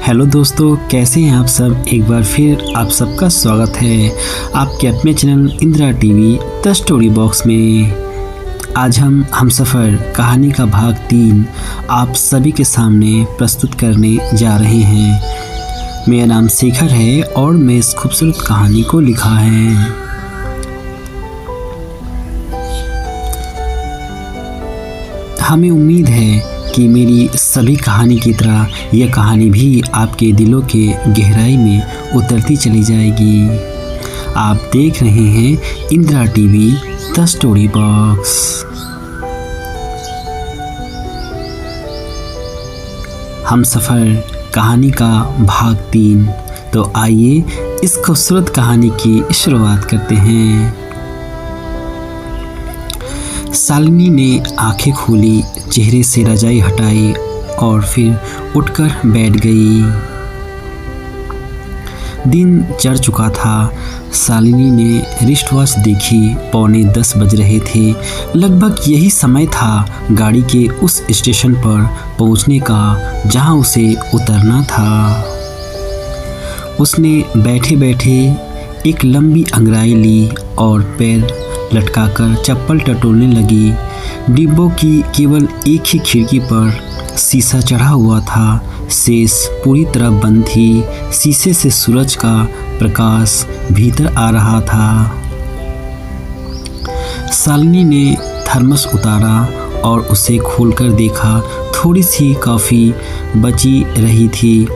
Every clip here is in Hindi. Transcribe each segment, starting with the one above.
हेलो दोस्तों, कैसे हैं आप सब। एक बार फिर आप सबका स्वागत है आपके अपने channel Indira TV the story box में। आज हम सफ़र कहानी का भाग 3 आप सभी के सामने प्रस्तुत करने जा रहे हैं। मेरा नाम शेखर है और मैं इस खूबसूरत कहानी को लिखा है। हमें उम्मीद है कि मेरी सभी कहानी की तरह यह कहानी भी आपके दिलों के गहराई में उतरती चली जाएगी। आप देख रहे हैं Indira TV the story box. हम सफ़र कहानी का भाग 3। तो आइए इस खूबसूरत कहानी की शुरुआत करते हैं। शालिनी ने आंखें खोली, चेहरे से रजाई हटाई और फिर उठकर बैठ गई। दिन चढ़ चुका था। शालिनी ने रिस्ट वॉच देखी, 9:45 बज रहे थे। लगभग यही समय था गाड़ी के उस स्टेशन पर पहुंचने का जहां उसे उतरना था। उसने बैठे बैठे एक लंबी अंगड़ाई ली और पैर लटकाकर चप्पल टटोलने लगी। डिब्बों की केवल एक ही खिड़की पर शीशा चढ़ा हुआ था, शेष पूरी तरह बंद थी। शीशे से सूरज का प्रकाश भीतर आ रहा था। शालिनी ने थर्मस उतारा और उसे खोलकर देखा। थोड़ी सी कॉफ़ी बची रही थी।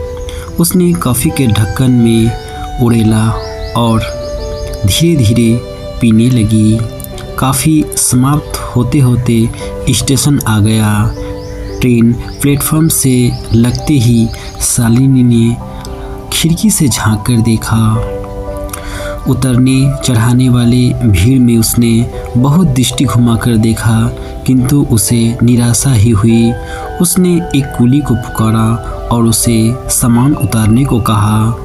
उसने कॉफ़ी के ढक्कन में उड़ेला और धीरे धीरे पीने लगी। काफ़ी समाप्त होते होते स्टेशन आ गया। ट्रेन प्लेटफॉर्म से लगते ही शालिनी ने खिड़की से झांक कर देखा। उतरने चढ़ाने वाले भीड़ में उसने बहुत दृष्टि घुमाकर देखा, किंतु उसे निराशा ही हुई। उसने एक कुली को पुकारा और उसे सामान उतारने को कहा।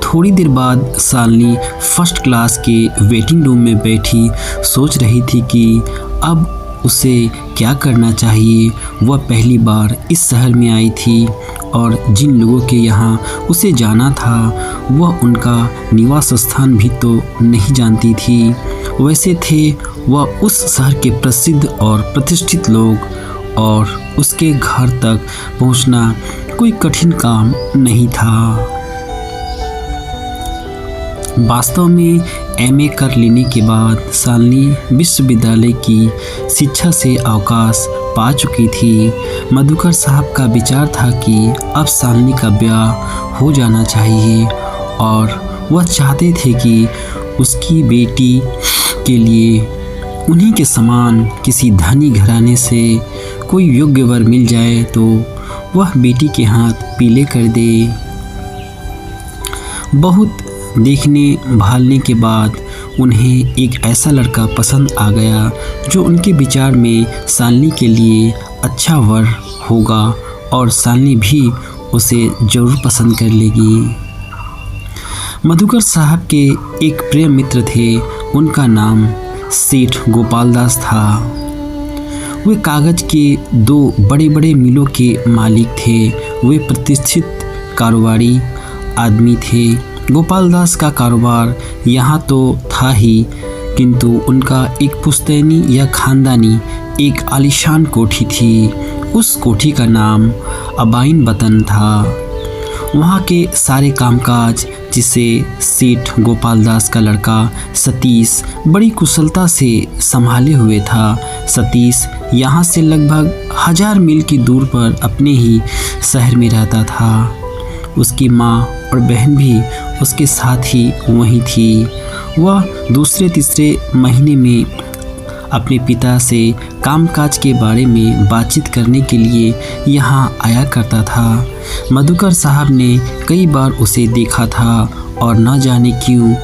थोड़ी देर बाद शालिनी फर्स्ट क्लास के वेटिंग रूम में बैठी सोच रही थी कि अब उसे क्या करना चाहिए। वह पहली बार इस शहर में आई थी और जिन लोगों के यहाँ उसे जाना था वह उनका निवास स्थान भी तो नहीं जानती थी। वैसे थे वह उस शहर के प्रसिद्ध और प्रतिष्ठित लोग, और उसके घर तक पहुँचना कोई कठिन काम नहीं था। वास्तव में एमए कर लेने के बाद शालिनी विश्वविद्यालय की शिक्षा से अवकाश पा चुकी थी। मधुकर साहब का विचार था कि अब शालिनी का ब्याह हो जाना चाहिए और वह चाहते थे कि उसकी बेटी के लिए उन्हीं के समान किसी धनी घराने से कोई योग्य वर मिल जाए तो वह बेटी के हाथ पीले कर दे। बहुत देखने भालने के बाद उन्हें एक ऐसा लड़का पसंद आ गया जो उनके विचार में शालिनी के लिए अच्छा वर होगा और शालिनी भी उसे ज़रूर पसंद कर लेगी। मधुकर साहब के एक प्रिय मित्र थे। उनका नाम सेठ गोपाल दास था। वे कागज़ के 2 बड़े बड़े मिलों के मालिक थे। वे प्रतिष्ठित कारोबारी आदमी थे। गोपाल दास का कारोबार यहाँ तो था ही, किंतु उनका एक पुश्तैनी या खानदानी एक आलीशान कोठी थी। उस कोठी का नाम अबाइन बतन था। वहाँ के सारे कामकाज जिसे सेठ गोपाल दास का लड़का सतीश बड़ी कुशलता से संभाले हुए था। सतीश यहाँ से लगभग 1000 मील की दूर पर अपने ही शहर में रहता था। उसकी माँ और बहन भी उसके साथ ही वहीं थी। वह दूसरे तीसरे महीने में अपने पिता से कामकाज के बारे में बातचीत करने के लिए यहाँ आया करता था। मधुकर साहब ने कई बार उसे देखा था और न जाने क्यों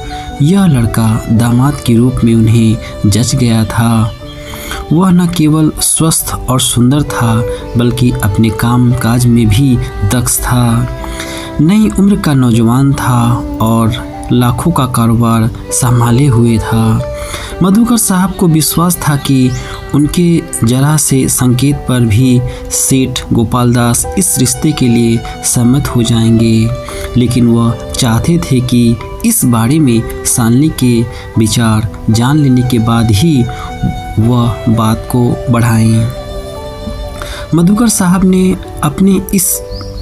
यह लड़का दामाद के रूप में उन्हें जच गया था। वह न केवल स्वस्थ और सुंदर था बल्कि अपने कामकाज में भी दक्ष था। नई उम्र का नौजवान था और लाखों का कारोबार संभाले हुए था। मधुकर साहब को विश्वास था कि उनके जरा से संकेत पर भी सेठ गोपाल दास इस रिश्ते के लिए सहमत हो जाएंगे, लेकिन वह चाहते थे कि इस बारे में शालिनी के विचार जान लेने के बाद ही वह बात को बढ़ाएं। मधुकर साहब ने अपने इस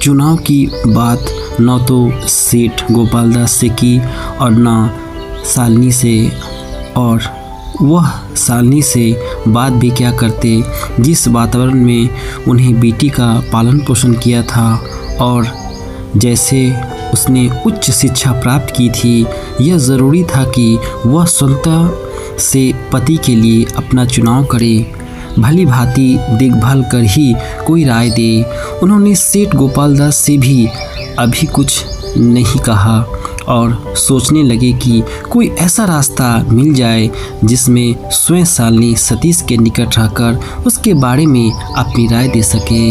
चुनाव की बात न तो सेठ गोपाल दास से की और न शालिनी से, और वह शालिनी से बात भी क्या करते जिस वातावरण में उन्हें बेटी का पालन पोषण किया था और जैसे उसने उच्च शिक्षा प्राप्त की थी। यह ज़रूरी था कि वह स्वतः से पति के लिए अपना चुनाव करे, भली भांति देखभाल कर ही कोई राय दे। उन्होंने सेठ गोपाल दास से भी अभी कुछ नहीं कहा और सोचने लगे कि कोई ऐसा रास्ता मिल जाए जिसमें स्वयं शालिनी सतीश के निकट रहकर उसके बारे में अपनी राय दे सके।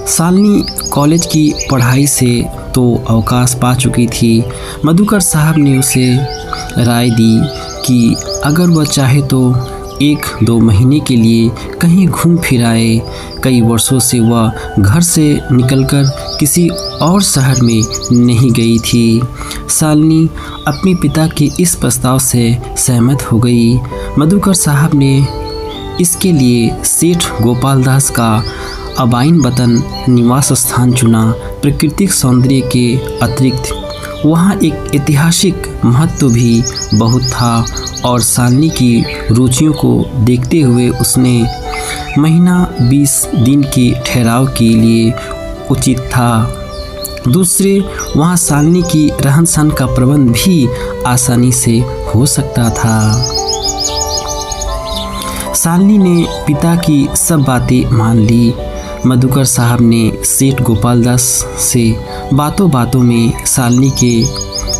शालिनी कॉलेज की पढ़ाई से तो अवकाश पा चुकी थी। मधुकर साहब ने उसे राय दी कि अगर वह चाहे तो 1-2 महीने के लिए कहीं घूम फिर आए। कई वर्षों से वह घर से निकलकर किसी और शहर में नहीं गई थी। शालिनी अपने पिता के इस प्रस्ताव से सहमत हो गई। मधुकर साहब ने इसके लिए सेठ गोपाल दास का अबाइन वतन निवास स्थान चुना। प्राकृतिक सौंदर्य के अतिरिक्त वहाँ एक ऐतिहासिक महत्व भी बहुत था और शालिनी की रुचियों को देखते हुए उसने महीना 20 दिन के ठहराव के लिए उचित था। दूसरे वहाँ शालिनी की रहन सहन का प्रबंध भी आसानी से हो सकता था। शालिनी ने पिता की सब बातें मान ली। मधुकर साहब ने सेठ गोपाल दास से बातों बातों में शालिनी के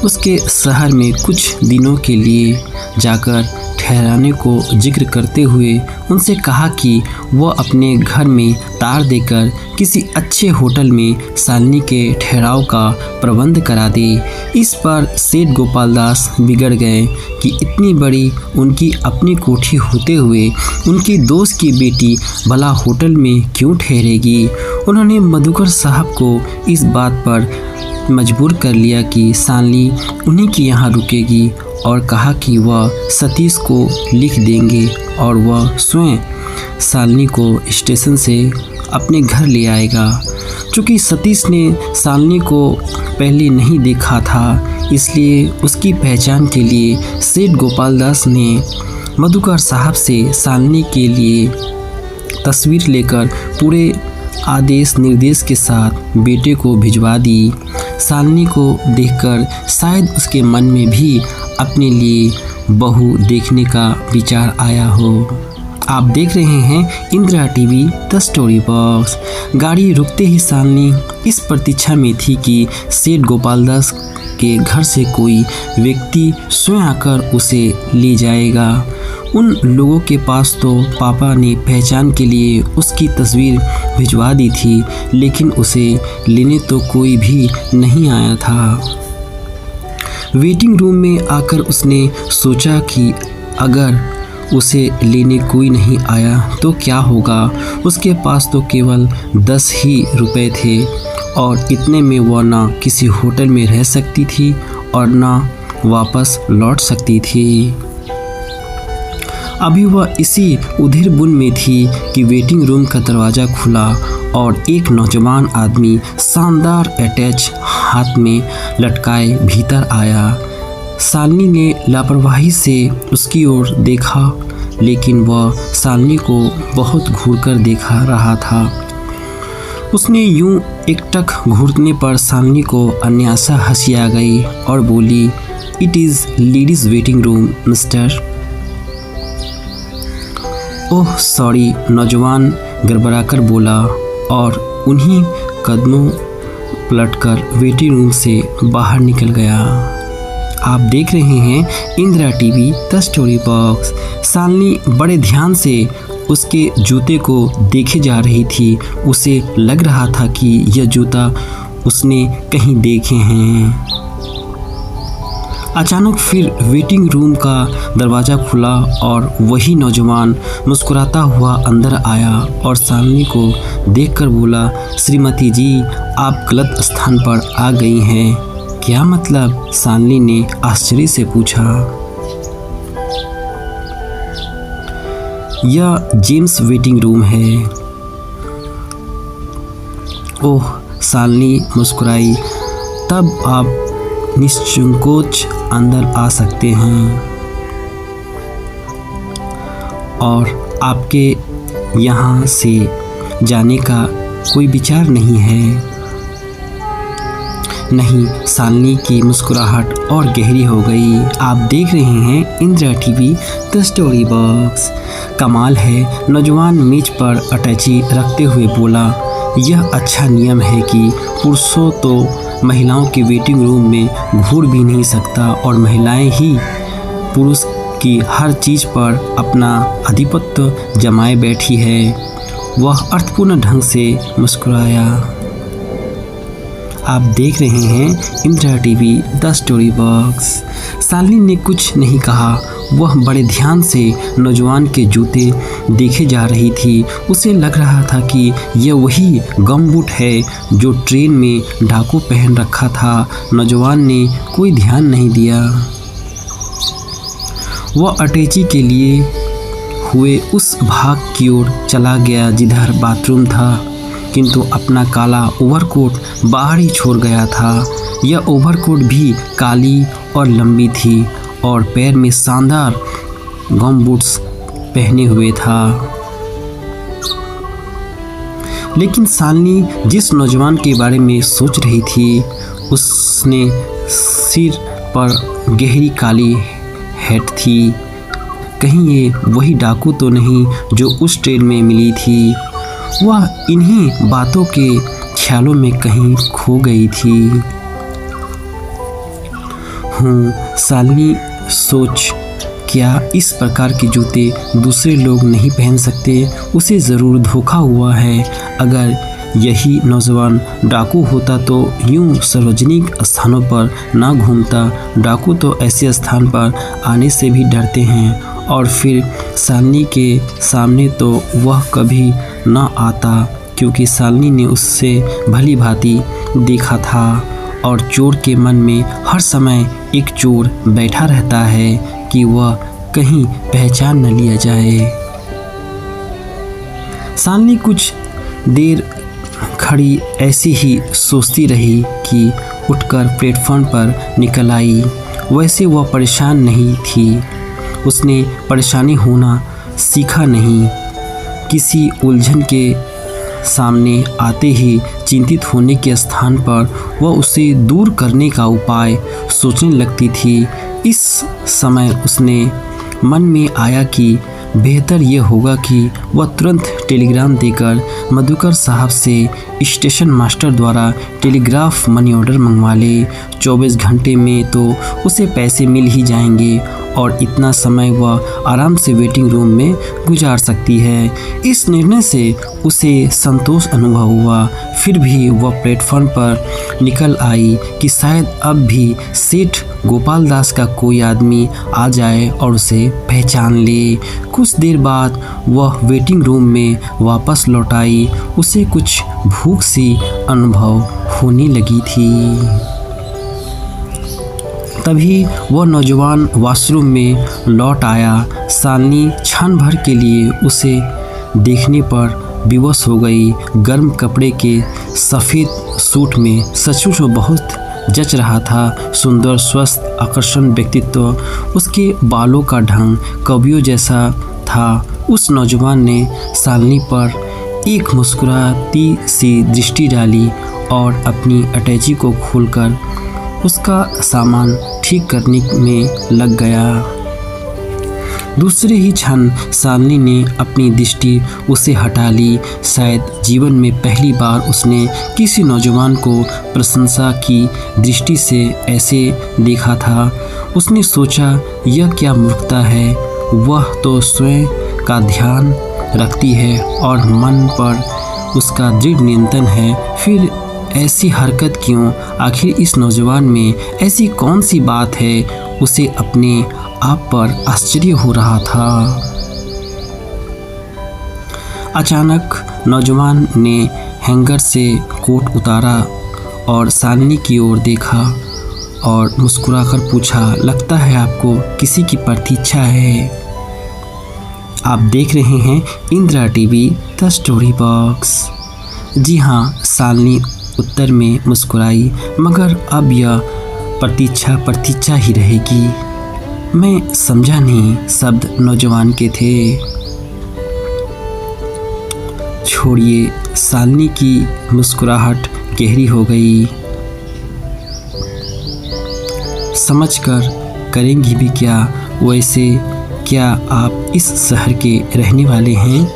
उसके शहर में कुछ दिनों के लिए जाकर ठहराने को जिक्र करते हुए उनसे कहा कि वह अपने घर में तार देकर किसी अच्छे होटल में शालिनी के ठहराव का प्रबंध करा दे। इस पर सेठ गोपाल दास बिगड़ गए कि इतनी बड़ी उनकी अपनी कोठी होते हुए उनकी दोस्त की बेटी भला होटल में क्यों ठहरेगी। उन्होंने मधुकर साहब को इस बात पर मजबूर कर लिया कि शालिनी उन्हीं के यहाँ रुकेगी और कहा कि वह सतीश को लिख देंगे और वह स्वयं शालिनी को स्टेशन से अपने घर ले आएगा। चूँकि सतीश ने शालिनी को पहले नहीं देखा था, इसलिए उसकी पहचान के लिए सेठ गोपाल दास ने मधुकर साहब से शालिनी के लिए तस्वीर लेकर पूरे आदेश निर्देश के साथ बेटे को भिजवा दी। शालिनी को देखकर शायद उसके मन में भी अपने लिए बहू देखने का विचार आया हो। आप देख रहे हैं Indira TV the story box. गाड़ी रुकते ही शालिनी इस प्रतीक्षा में थी कि सेठ गोपाल दास के घर से कोई व्यक्ति स्वयं आकर उसे ले जाएगा। उन लोगों के पास तो पापा ने पहचान के लिए उसकी तस्वीर भिजवा दी थी, लेकिन उसे लेने तो कोई भी नहीं आया था। वेटिंग रूम में आकर उसने सोचा कि अगर उसे लेने कोई नहीं आया तो क्या होगा। उसके पास तो केवल 10 ही रुपए थे और इतने में वह ना किसी होटल में रह सकती थी और ना वापस लौट सकती थी। अभी वह इसी उधिर बुन में थी कि वेटिंग रूम का दरवाज़ा खुला और एक नौजवान आदमी शानदार अटैच हाथ में लटकाए भीतर आया। शालिनी ने लापरवाही से उसकी ओर देखा, लेकिन वह शालिनी को बहुत घूरकर देखा रहा था। उसने यूं एकटक घूरने पर शालिनी को अन्यासा हंसी आ गई और बोली, "it is ladies waiting room mister." Oh sorry, नौजवान गड़बड़ाकर बोला और उन्हीं कदमों पलटकर वेटिंग रूम से बाहर निकल गया। आप देख रहे हैं Indira TV the story box. Shalini बड़े ध्यान से उसके जूते को देखे जा रही थी। उसे लग रहा था कि यह जूता उसने कहीं देखे हैं। अचानक फिर वेटिंग रूम का दरवाज़ा खुला और वही नौजवान मुस्कुराता हुआ अंदर आया और शालिनी को देखकर बोला, श्रीमती जी, आप गलत स्थान पर आ गई हैं। क्या मतलब? शालिनी ने आश्चर्य से पूछा। यह जेम्स वेटिंग रूम है। ओह, शालिनी मुस्कुराई। तब आप निसंकोच अंदर आ सकते हैं और आपके यहाँ से जाने का कोई विचार नहीं है। नहीं, शालिनी की मुस्कुराहट और गहरी हो गई। आप देख रहे हैं Indira TV the story box. कमाल है, नौजवान मेज पर अटैची रखते हुए बोला, यह अच्छा नियम है कि पुरुषों तो महिलाओं के वेटिंग रूम में घूर भी नहीं सकता और महिलाएं ही पुरुष की हर चीज़ पर अपना आधिपत्य जमाए बैठी है। वह अर्थपूर्ण ढंग से मुस्कुराया। आप देख रहे हैं Indira TV the story box. Shalini ने कुछ नहीं कहा। वह बड़े ध्यान से नौजवान के जूते देखे जा रही थी। उसे लग रहा था कि यह वही गमबूट है जो ट्रेन में डाकू पहन रखा था। नौजवान ने कोई ध्यान नहीं दिया। वह अटैची के लिए हुए उस भाग की ओर चला गया जिधर बाथरूम था, किंतु अपना काला ओवरकोट बाहर ही छोड़ गया था। यह ओवरकोट भी काली और लंबी थी और पैर में शानदार गमबूट्स पहने हुए था। लेकिन शालिनी जिस नौजवान के बारे में सोच रही थी, उसने सिर पर गहरी काली हैट थी। कहीं ये वही डाकू तो नहीं जो उस ट्रेन में मिली थी। वह इन्हीं बातों के ख्यालों में कहीं खो गई थी। शालिनी सोच, क्या इस प्रकार के जूते दूसरे लोग नहीं पहन सकते? उसे ज़रूर धोखा हुआ है। अगर यही नौजवान डाकू होता तो यूं सार्वजनिक स्थानों पर ना घूमता। डाकू तो ऐसे स्थान पर आने से भी डरते हैं और फिर शालिनी के सामने तो वह कभी न आता, क्योंकि शालिनी ने उससे भली भांति देखा था और चोर के मन में हर समय एक चोर बैठा रहता है कि वह कहीं पहचान न लिया जाए। शालिनी कुछ देर खड़ी ऐसी ही सोचती रही कि उठकर प्लेटफॉर्म पर निकल आई। वैसे वह परेशान नहीं थी। उसने परेशानी होना सीखा नहीं। किसी उलझन के सामने आते ही चिंतित होने के स्थान पर वह उसे दूर करने का उपाय सोचने लगती थी। इस समय उसने मन में आया कि बेहतर यह होगा कि वह तुरंत टेलीग्राम देकर मधुकर साहब से स्टेशन मास्टर द्वारा टेलीग्राफ मनी ऑर्डर मंगवा ले। 24 घंटे में तो उसे पैसे मिल ही जाएंगे और इतना समय वह आराम से वेटिंग रूम में गुजार सकती है। इस निर्णय से उसे संतोष अनुभव हुआ। फिर भी वह प्लेटफॉर्म पर निकल आई कि शायद अब भी सेठ गोपाल दास का कोई आदमी आ जाए और उसे पहचान ले। कुछ देर बाद वह वेटिंग रूम में वापस लौट आई। उसे कुछ भूख सी अनुभव होने लगी थी। तभी वह नौजवान वॉशरूम में लौट आया। शालिनी क्षण भर के लिए उसे देखने पर विवश हो गई। गर्म कपड़े के सफ़ेद सूट में सचमुच बहुत जच रहा था। सुंदर, स्वस्थ, आकर्षण व्यक्तित्व। उसके बालों का ढंग कवियों जैसा था। उस नौजवान ने शालिनी पर एक मुस्कुराती सी दृष्टि डाली और अपनी अटैची को खोलकर उसका सामान ठीक करने में लग गया। दूसरे ही क्षण शालिनी ने अपनी दृष्टि उसे हटा ली। शायद जीवन में पहली बार उसने किसी नौजवान को प्रशंसा की दृष्टि से ऐसे देखा था। उसने सोचा, यह क्या मूर्खता है। वह तो स्वयं का ध्यान रखती है और मन पर उसका दृढ़ नियंत्रण है, फिर ऐसी हरकत क्यों? आखिर इस नौजवान में ऐसी कौन सी बात है उसे अपने आप पर आश्चर्य हो रहा था। अचानक नौजवान ने हैंगर से कोट उतारा और शालिनी की ओर देखा और मुस्कुराकर पूछा, लगता है आपको किसी की प्रतीक्षा है। आप देख रहे हैं Indira TV the story box. जी हाँ, शालिनी उत्तर में मुस्कुराई, मगर अब यह प्रतीक्षा ही रहेगी। मैं समझा नहीं, शब्द नौजवान के थे। छोड़िए, शालिनी की मुस्कुराहट गहरी हो गई। समझकर करेंगी भी क्या? वैसे क्या आप इस शहर के रहने वाले हैं?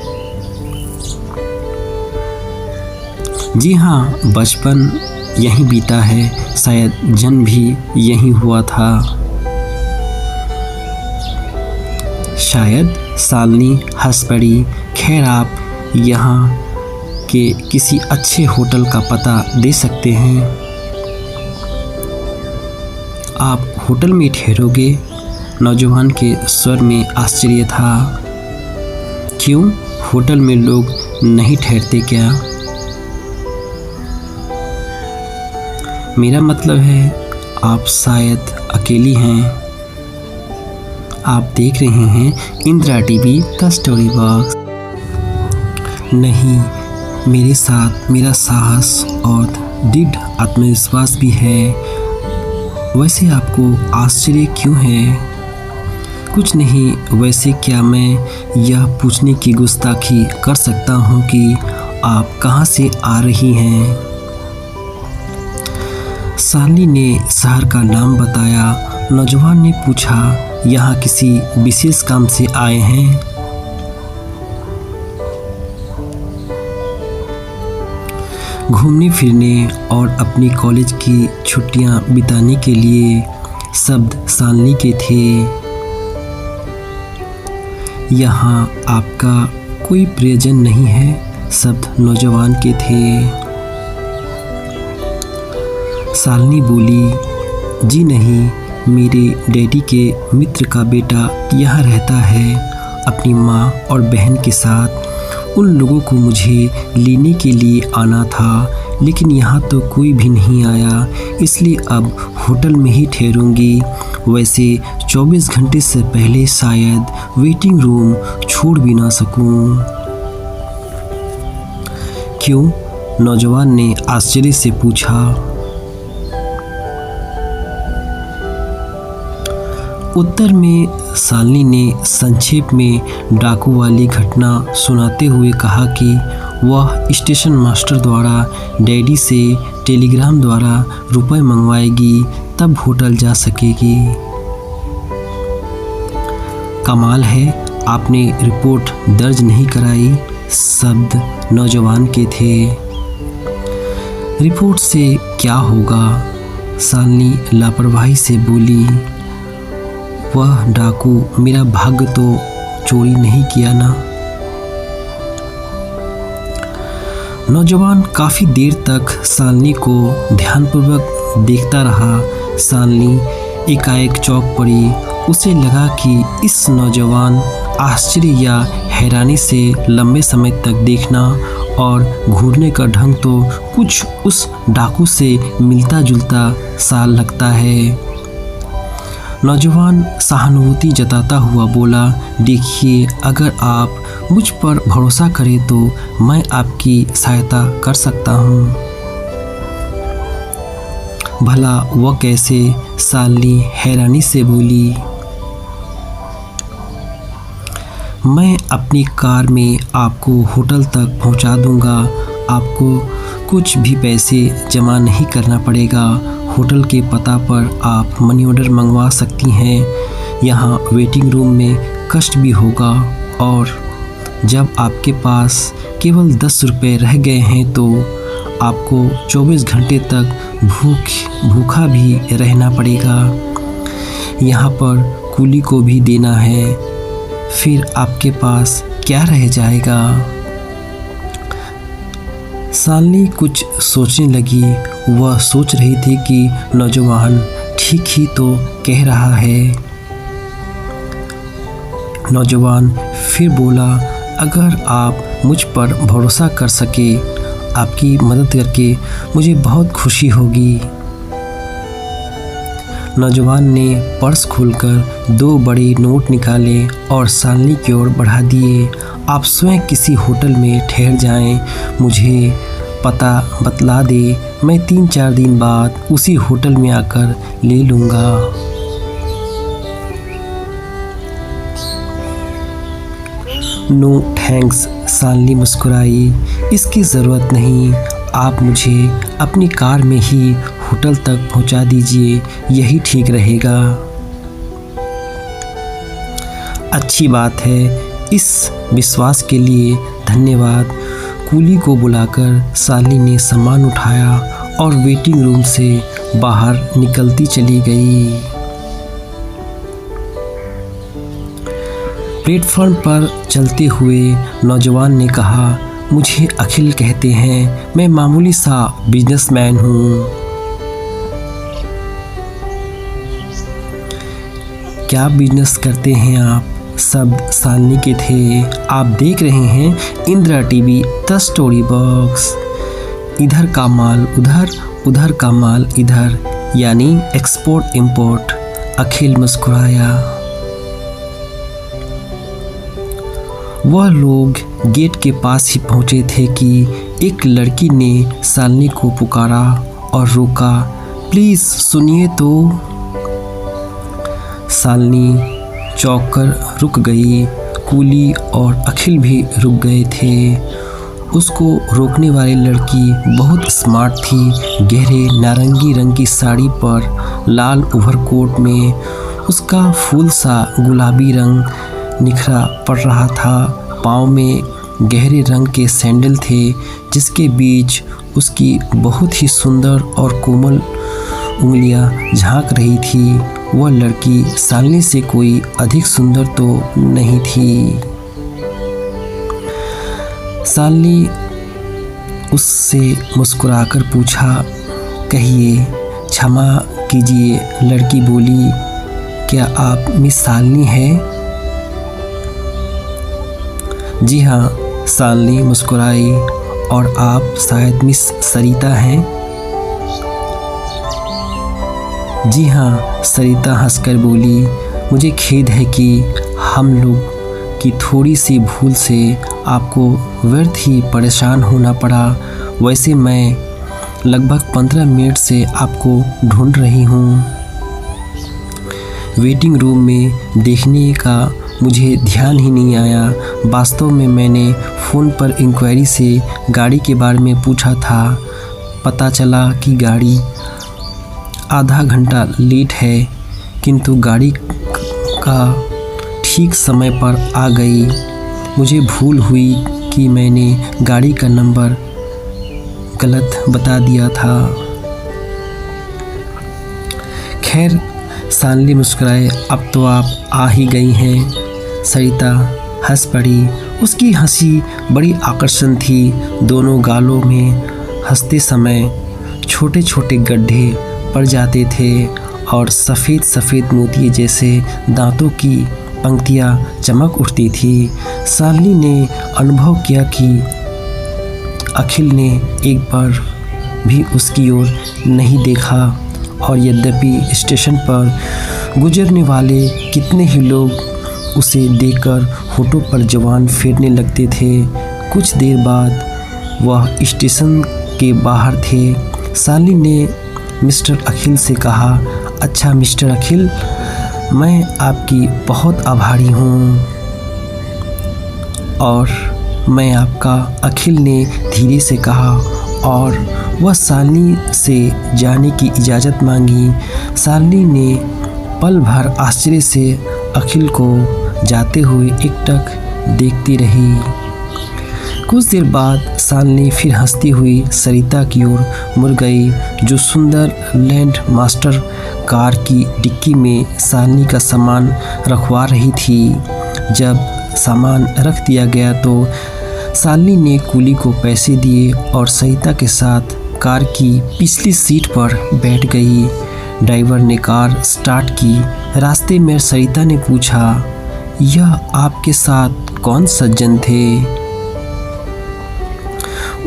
जी हाँ, बचपन यहीं बीता है, शायद जन्म भी यहीं हुआ था। शायद, शालिनी हंस पड़ी। खैर, आप यहाँ के किसी अच्छे होटल का पता दे सकते हैं? आप होटल में ठहरोगे? नौजवान के स्वर में आश्चर्य था। क्यों, होटल में लोग नहीं ठहरते क्या? मेरा मतलब है आप शायद अकेली हैं। आप देख रहे हैं Indira TV the story box. नहीं, मेरे साथ मेरा साहस और दृढ़ आत्मविश्वास भी है। वैसे आपको आश्चर्य क्यों है? कुछ नहीं, वैसे क्या मैं यह पूछने की गुस्ताखी कर सकता हूँ कि आप कहाँ से आ रही हैं? शालिनी ने शहर का नाम बताया। नौजवान ने पूछा, यहाँ किसी विशेष काम से आए हैं? घूमने फिरने और अपनी कॉलेज की छुट्टियां बिताने के लिए, शब्द शालिनी के थे। यहाँ आपका कोई प्रियजन नहीं है? शब्द नौजवान के थे। शालिनी बोली, जी नहीं, मेरे डैडी के मित्र का बेटा यहाँ रहता है अपनी माँ और बहन के साथ। उन लोगों को मुझे लेने के लिए आना था, लेकिन यहाँ तो कोई भी नहीं आया, इसलिए अब होटल में ही ठहरूंगी। वैसे 24 घंटे से पहले शायद वेटिंग रूम छोड़ भी ना सकूं। क्यों? नौजवान ने आश्चर्य से पूछा। उत्तर में शालिनी ने संक्षेप में डाकू वाली घटना सुनाते हुए कहा कि वह स्टेशन मास्टर द्वारा डैडी से टेलीग्राम द्वारा रुपए मंगवाएगी, तब होटल जा सकेगी। कमाल है, आपने रिपोर्ट दर्ज नहीं कराई? शब्द नौजवान के थे। रिपोर्ट से क्या होगा? शालिनी लापरवाही से बोली, वह डाकू मेरा भाग्य तो चोरी नहीं किया ना। नौजवान काफ़ी देर तक शालिनी को ध्यानपूर्वक देखता रहा। शालिनी एकाएक चौंक पड़ी। उसे लगा कि इस नौजवान आश्चर्य या हैरानी से लंबे समय तक देखना और घूरने का ढंग तो कुछ उस डाकू से मिलता जुलता सा लगता है। नौजवान सहानुभूति जताता हुआ बोला, देखिए, अगर आप मुझ पर भरोसा करें तो मैं आपकी सहायता कर सकता हूँ। भला वह कैसे? शालिनी हैरानी से बोली, मैं अपनी कार में आपको होटल तक पहुँचा दूँगा। आपको कुछ भी पैसे जमा नहीं करना पड़ेगा। होटल के पता पर आप मनी ऑर्डर मंगवा सकती हैं। यहाँ वेटिंग रूम में कष्ट भी होगा, और जब आपके पास केवल 10 रुपये रह गए हैं तो आपको 24 घंटे तक भूखा भी रहना पड़ेगा। यहाँ पर कूली को भी देना है, फिर आपके पास क्या रह जाएगा? शालिनी कुछ सोचने लगी। वह सोच रही थी कि नौजवान ठीक ही तो कह रहा है। नौजवान फिर बोला, अगर आप मुझ पर भरोसा कर सके, आपकी मदद करके मुझे बहुत खुशी होगी। नौजवान ने पर्स खोलकर 2 बड़े नोट निकाले और शालिनी की ओर बढ़ा दिए। आप स्वयं किसी होटल में ठहर जाएं, मुझे पता बतला दे, मैं 3-4 दिन बाद उसी होटल में आकर ले लूँगा। नो थैंक्स, शालिनी मुस्कुराई, इसकी ज़रूरत नहीं, आप मुझे अपनी कार में ही होटल तक पहुंचा दीजिए, यही ठीक रहेगा। अच्छी बात है, इस विश्वास के लिए धन्यवाद। कूली को बुलाकर शालिनी ने सामान उठाया और वेटिंग रूम से बाहर निकलती चली गई। प्लेटफॉर्म पर चलते हुए नौजवान ने कहा, मुझे अखिल कहते हैं, मैं मामूली सा बिजनेसमैन हूँ। क्या बिजनेस करते हैं आप? शब्द शालिनी के थे। आप देख रहे हैं Indira TV the story box. इधर का माल उधर, उधर का माल इधर, यानी एक्सपोर्ट इंपोर्ट। अखिल मुस्कुराया। वह लोग गेट के पास ही पहुंचे थे कि एक लड़की ने शालिनी को पुकारा और रोका, प्लीज़ सुनिए तो। शालिनी चौंक कर रुक गई। कूली और अखिल भी रुक गए थे। उसको रोकने वाली लड़की बहुत स्मार्ट थी। गहरे नारंगी रंग की साड़ी पर लाल ओवरकोट में उसका फूल सा गुलाबी रंग निखरा पड़ रहा था। पाँव में गहरे रंग के सैंडल थे, जिसके बीच उसकी बहुत ही सुंदर और कोमल उंगलियां झांक रही थी। वह लड़की शालिनी से कोई अधिक सुंदर तो नहीं थी। शालिनी उससे मुस्कुराकर पूछा, कहिए। क्षमा कीजिए, लड़की बोली, क्या आप मिस शालिनी हैं? जी हाँ, शालिनी मुस्कुराई। और आप शायद मिस सरिता हैं? जी हाँ, सरिता हंसकर बोली, मुझे खेद है कि हम लोग की थोड़ी सी भूल से आपको व्यर्थ ही परेशान होना पड़ा। वैसे मैं लगभग 15 मिनट से आपको ढूंढ रही हूँ। वेटिंग रूम में देखने का मुझे ध्यान ही नहीं आया। वास्तव में मैंने फ़ोन पर इंक्वायरी से गाड़ी के बारे में पूछा था। पता चला कि गाड़ी आधा घंटा लेट है, किंतु गाड़ी का ठीक समय पर आ गई। मुझे भूल हुई कि मैंने गाड़ी का नंबर गलत बता दिया था। खैर, शालिनी मुस्कुराए, अब तो आप आ ही गई हैं। सरिता हंस पड़ी। उसकी हंसी बड़ी आकर्षण थी। दोनों गालों में हंसते समय छोटे छोटे गड्ढे पड़ जाते थे और सफ़ेद सफ़ेद मोती जैसे दांतों की पंक्तियां चमक उठती थी। शालिनी ने अनुभव किया कि अखिल ने एक बार भी उसकी ओर नहीं देखा, और यद्यपि स्टेशन पर गुजरने वाले कितने ही लोग उसे देखकर होठों पर जवान फेरने लगते थे। कुछ देर बाद वह स्टेशन के बाहर थे। शालिनी ने मिस्टर अखिल से कहा, अच्छा मिस्टर अखिल, मैं आपकी बहुत आभारी हूँ। और मैं आपका, अखिल ने धीरे से कहा, और वह शालिनी से जाने की इजाज़त मांगी। शालिनी ने पल भर आश्चर्य से अखिल को जाते हुए एकटक देखती रही। कुछ देर बाद शालिनी फिर हंसती हुई सरिता की ओर मुड़ गई, जो सुंदर लैंड मास्टर कार की डिक्की में शालिनी का सामान रखवा रही थी। जब सामान रख दिया गया तो शालिनी ने कूली को पैसे दिए और सरिता के साथ कार की पिछली सीट पर बैठ गई। ड्राइवर ने कार स्टार्ट की। रास्ते में सरिता ने पूछा, यह आपके साथ कौन सज्जन थे?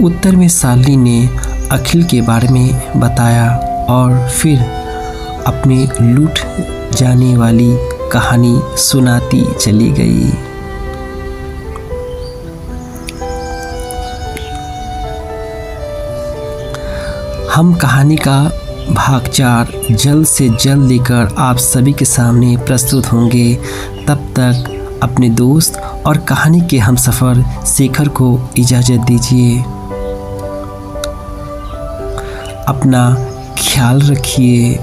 उत्तर में शालिनी ने अखिल के बारे में बताया और फिर अपनी लूट जाने वाली कहानी सुनाती चली गई। हम कहानी का भाग 4 जल्द से जल्द लेकर आप सभी के सामने प्रस्तुत होंगे। तब तक अपने दोस्त और कहानी के हमसफ़र शेखर को इजाज़त दीजिए। अपना ख्याल रखिए।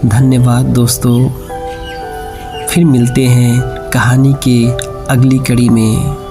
धन्यवाद दोस्तों। फिर मिलते हैं कहानी के अगली कड़ी में।